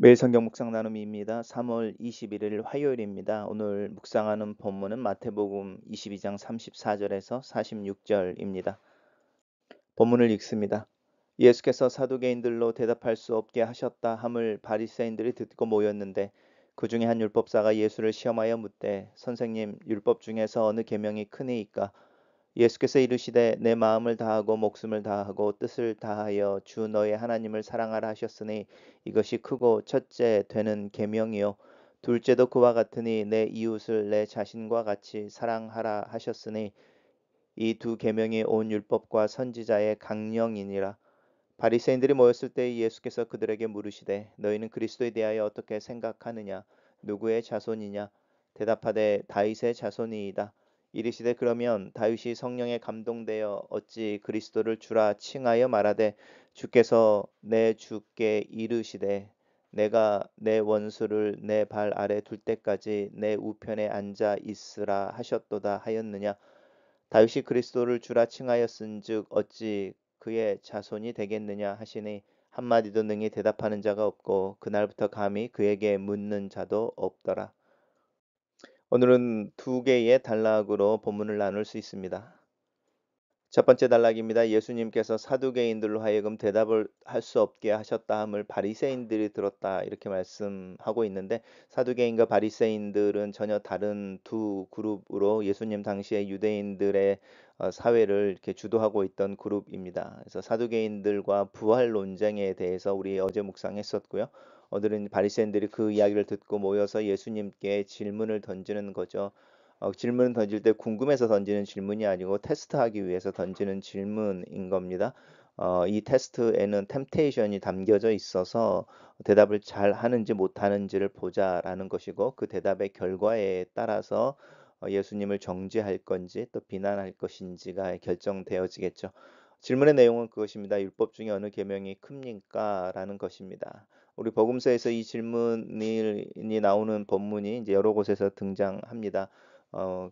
매일 성경 묵상 나눔입니다. 3월 21일 화요일입니다. 오늘 묵상하는 본문은 마태복음 22장 34절에서 46절입니다. 본문을 읽습니다. 예수께서 사두개인들로 대답할 수 없게 하셨다 함을 바리새인들이 듣고 모였는데 그 중에 한 율법사가 예수를 시험하여 묻되 선생님 율법 중에서 어느 계명이 크니이까 예수께서 이르시되 내 마음을 다하고 목숨을 다하고 뜻을 다하여 주 너의 하나님을 사랑하라 하셨으니 이것이 크고 첫째 되는 계명이요 둘째도 그와 같으니 내 이웃을 내 자신과 같이 사랑하라 하셨으니 이 두 계명이 온 율법과 선지자의 강령이니라. 바리새인들이 모였을 때 예수께서 그들에게 물으시되 너희는 그리스도에 대하여 어떻게 생각하느냐 누구의 자손이냐 대답하되 다윗의 자손이이다. 이르시되 그러면 다윗이 성령에 감동되어 어찌 그리스도를 주라 칭하여 말하되 주께서 내 주께 이르시되 내가 내 원수를 내 발 아래 둘 때까지 내 우편에 앉아 있으라 하셨도다 하였느냐. 다윗이 그리스도를 주라 칭하였은즉 어찌 그의 자손이 되겠느냐 하시니 한마디도 능히 대답하는 자가 없고 그날부터 감히 그에게 묻는 자도 없더라. 오늘은 두 개의 단락으로 본문을 나눌 수 있습니다. 첫 번째 단락입니다. 예수님께서 사두개인들로 하여금 대답을 할 수 없게 하셨다 함을 바리새인들이 들었다 이렇게 말씀하고 있는데 사두개인과 바리새인들은 전혀 다른 두 그룹으로 예수님 당시에 유대인들의 사회를 이렇게 주도하고 있던 그룹입니다. 그래서 사두개인들과 부활 논쟁에 대해서 우리 어제 묵상했었고요. 오늘은 바리새인들이 그 이야기를 듣고 모여서 예수님께 질문을 던지는 거죠. 질문을 던질 때 궁금해서 던지는 질문이 아니고 테스트하기 위해서 던지는 질문인 겁니다. 이 테스트에는 템테이션이 담겨져 있어서 대답을 잘 하는지 못하는지를 보자라는 것이고 그 대답의 결과에 따라서 예수님을 정죄할 건지 또 비난할 것인지가 결정되어지겠죠. 질문의 내용은 그것입니다. 율법 중에 어느 계명이 큽니까? 라는 것입니다. 우리 복음서에서 이 질문이 나오는 본문이 이제 여러 곳에서 등장합니다.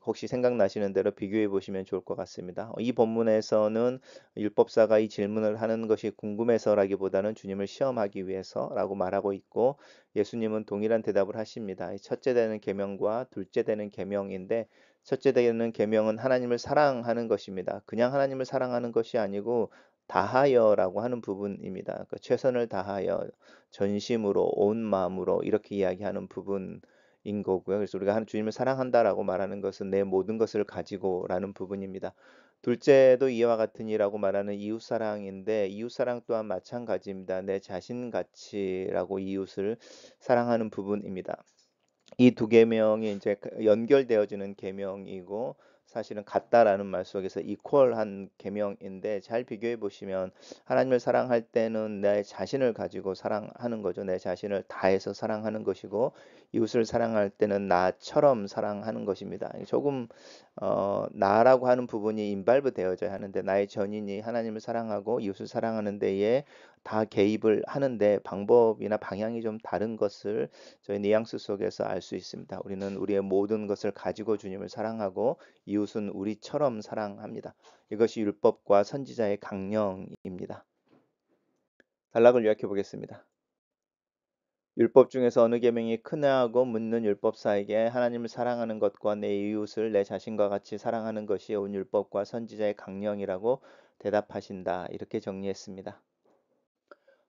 혹시 생각나시는 대로 비교해 보시면 좋을 것 같습니다. 이 본문에서는 율법사가 이 질문을 하는 것이 궁금해서라기보다는 주님을 시험하기 위해서라고 말하고 있고 예수님은 동일한 대답을 하십니다. 첫째 되는 계명과 둘째 되는 계명인데 첫째 되는 계명은 하나님을 사랑하는 것입니다. 그냥 하나님을 사랑하는 것이 아니고 다하여라고 하는 부분입니다. 그 최선을 다하여 전심으로 온 마음으로 이렇게 이야기하는 부분 인 거고요. 그래서 우리가 주님을 사랑한다라고 말하는 것은 내 모든 것을 가지고라는 부분입니다. 둘째도 이와 같으니라고 말하는 이웃 사랑인데 이웃 사랑 또한 마찬가지입니다. 내 자신 같이라고 이웃을 사랑하는 부분입니다. 이 두 계명이 이제 연결되어지는 계명이고 사실은 같다라는 말 속에서 이퀄한 계명인데 잘 비교해 보시면 하나님을 사랑할 때는 내 자신을 가지고 사랑하는 거죠. 내 자신을 다해서 사랑하는 것이고 이웃을 사랑할 때는 나처럼 사랑하는 것입니다. 조금 나라고 하는 부분이 인발브 되어져야 하는데 나의 전인이 하나님을 사랑하고 이웃을 사랑하는 데에 다 개입을 하는데 방법이나 방향이 좀 다른 것을 저희 뉘앙스 속에서 알 수 있습니다. 우리는 우리의 모든 것을 가지고 주님을 사랑하고 이웃은 우리처럼 사랑합니다. 이것이 율법과 선지자의 강령입니다. 단락을 요약해 보겠습니다. 율법 중에서 어느 계명이 크냐고 묻는 율법사에게 하나님을 사랑하는 것과 내 이웃을 내 자신과 같이 사랑하는 것이 온 율법과 선지자의 강령이라고 대답하신다. 이렇게 정리했습니다.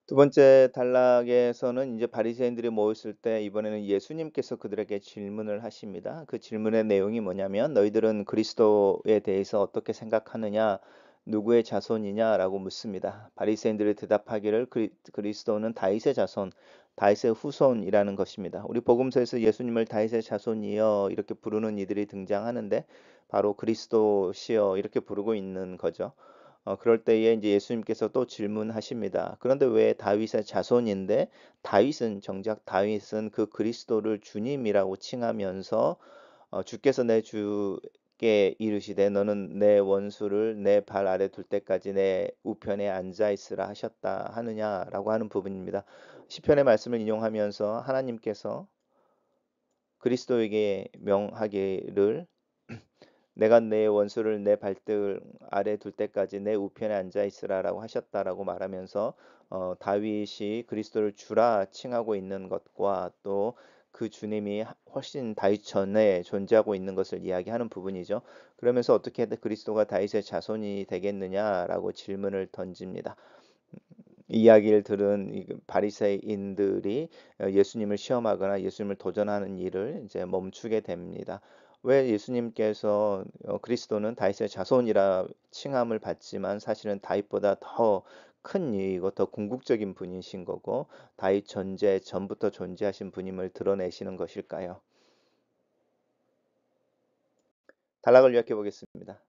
두 번째 단락에서는 이제 바리새인들이 모였을 때 이번에는 예수님께서 그들에게 질문을 하십니다. 그 질문의 내용이 뭐냐면 너희들은 그리스도에 대해서 어떻게 생각하느냐? 누구의 자손이냐라고 묻습니다. 바리새인들이 대답하기를 그리스도는 다윗의 자손, 다윗의 후손이라는 것입니다. 우리 복음서에서 예수님을 다윗의 자손이여 이렇게 부르는 이들이 등장하는데 바로 그리스도시여 이렇게 부르고 있는 거죠. 그럴 때에 이제 예수님께서 또 질문하십니다. 그런데 왜 다윗의 자손인데 다윗은 정작 다윗은 그 그리스도를 주님이라고 칭하면서 주께서 내 주께 이르시되 너는 내 원수를 내 발 아래 둘 때까지 내 우편에 앉아 있으라 하셨다 하느냐라고 하는 부분입니다. 시편의 말씀을 인용하면서 하나님께서 그리스도에게 명하기를 내가 내 원수를 내 발등 아래 둘 때까지 내 우편에 앉아 있으라라고 하셨다라고 말하면서 다윗이 그리스도를 주라 칭하고 있는 것과 또 그 주님이 훨씬 다윗 전에 존재하고 있는 것을 이야기하는 부분이죠. 그러면서 어떻게 그리스도가 다윗의 자손이 되겠느냐라고 질문을 던집니다. 이 이야기를 들은 이 바리새인들이 예수님을 시험하거나 예수님을 도전하는 일을 이제 멈추게 됩니다. 왜 예수님께서 그리스도는 다윗의 자손이라 칭함을 받지만 사실은 다윗보다 더 큰 이이고 더 궁극적인 분이신 거고 다윗 전제 전부터 존재하신 분임을 드러내시는 것일까요? 단락을 요약해 보겠습니다.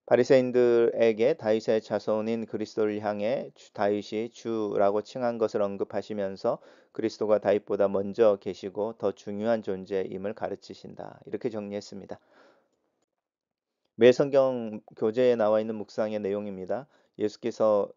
바리새인들에게 다윗의 자손인 그리스도를 향해 다윗이 주라고 칭한 것을 언급하시면서 그리스도가 다윗보다 먼저 계시고 더 중요한 존재임을 가르치신다. 이렇게 정리했습니다. 매 성경 교재에 나와 있는 묵상의 내용입니다. 예수께서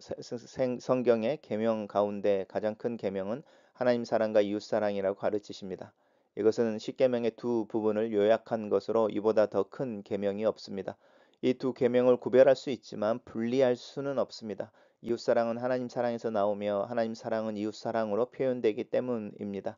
성경의 계명 가운데 가장 큰 계명은 하나님 사랑과 이웃 사랑이라고 가르치십니다. 이것은 십계명의 두 부분을 요약한 것으로 이보다 더 큰 계명이 없습니다. 이 두 계명을 구별할 수 있지만 분리할 수는 없습니다. 이웃 사랑은 하나님 사랑에서 나오며 하나님 사랑은 이웃 사랑으로 표현되기 때문입니다.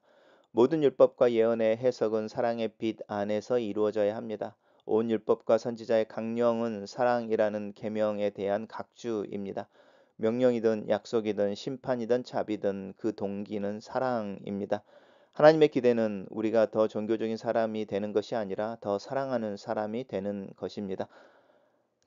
모든 율법과 예언의 해석은 사랑의 빛 안에서 이루어져야 합니다. 온 율법과 선지자의 강령은 사랑이라는 계명에 대한 각주입니다. 명령이든 약속이든 심판이든 자비든 그 동기는 사랑입니다. 하나님의 기대는 우리가 더 종교적인 사람이 되는 것이 아니라 더 사랑하는 사람이 되는 것입니다.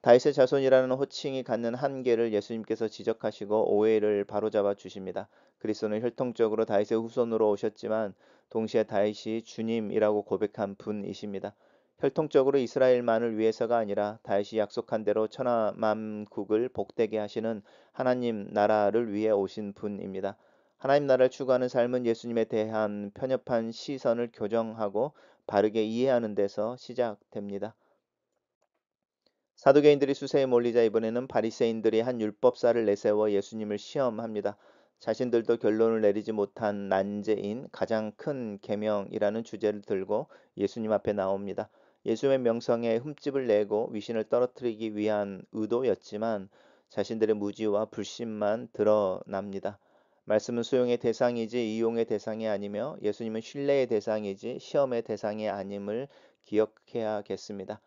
다윗의 자손이라는 호칭이 갖는 한계를 예수님께서 지적하시고 오해를 바로잡아 주십니다. 그리스도는 혈통적으로 다윗의 후손으로 오셨지만 동시에 다윗이 주님이라고 고백한 분이십니다. 혈통적으로 이스라엘만을 위해서가 아니라 다윗이 약속한 대로 천하 만국을 복되게 하시는 하나님 나라를 위해 오신 분입니다. 하나님 나라를 추구하는 삶은 예수님에 대한 편협한 시선을 교정하고 바르게 이해하는 데서 시작됩니다. 사두개인들이 수세에 몰리자 이번에는 바리새인들이 한 율법사를 내세워 예수님을 시험합니다. 자신들도 결론을 내리지 못한 난제인 가장 큰 계명이라는 주제를 들고 예수님 앞에 나옵니다. 예수의 명성에 흠집을 내고 위신을 떨어뜨리기 위한 의도였지만 자신들의 무지와 불신만 드러납니다. 말씀은 수용의 대상이지 이용의 대상이 아니며 예수님은 신뢰의 대상이지 시험의 대상이 아님을 기억해야겠습니다.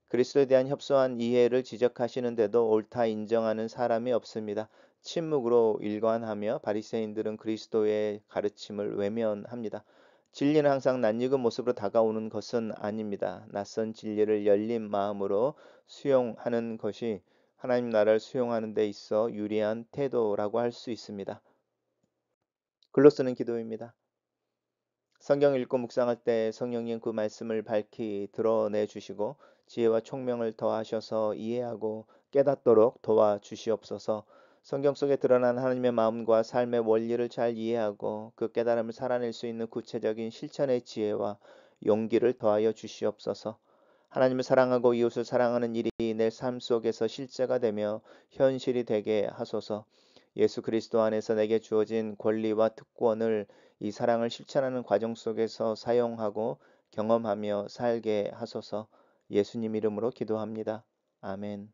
그리스도에 대한 협소한 이해를 지적하시는데도 옳다 인정하는 사람이 없습니다. 침묵으로 일관하며 바리새인들은 그리스도의 가르침을 외면합니다. 진리는 항상 낯익은 모습으로 다가오는 것은 아닙니다. 낯선 진리를 열린 마음으로 수용하는 것이 하나님 나라를 수용하는 데 있어 유리한 태도라고 할 수 있습니다. 글로 쓰는 기도입니다. 성경 읽고 묵상할 때 성령님 그 말씀을 밝히 드러내 주시고 지혜와 총명을 더하셔서 이해하고 깨닫도록 도와주시옵소서. 성경 속에 드러난 하나님의 마음과 삶의 원리를 잘 이해하고 그 깨달음을 살아낼 수 있는 구체적인 실천의 지혜와 용기를 더하여 주시옵소서. 하나님을 사랑하고 이웃을 사랑하는 일이 내 삶 속에서 실제가 되며 현실이 되게 하소서. 예수 그리스도 안에서 내게 주어진 권리와 특권을 이 사랑을 실천하는 과정 속에서 사용하고 경험하며 살게 하소서. 예수님 이름으로 기도합니다. 아멘.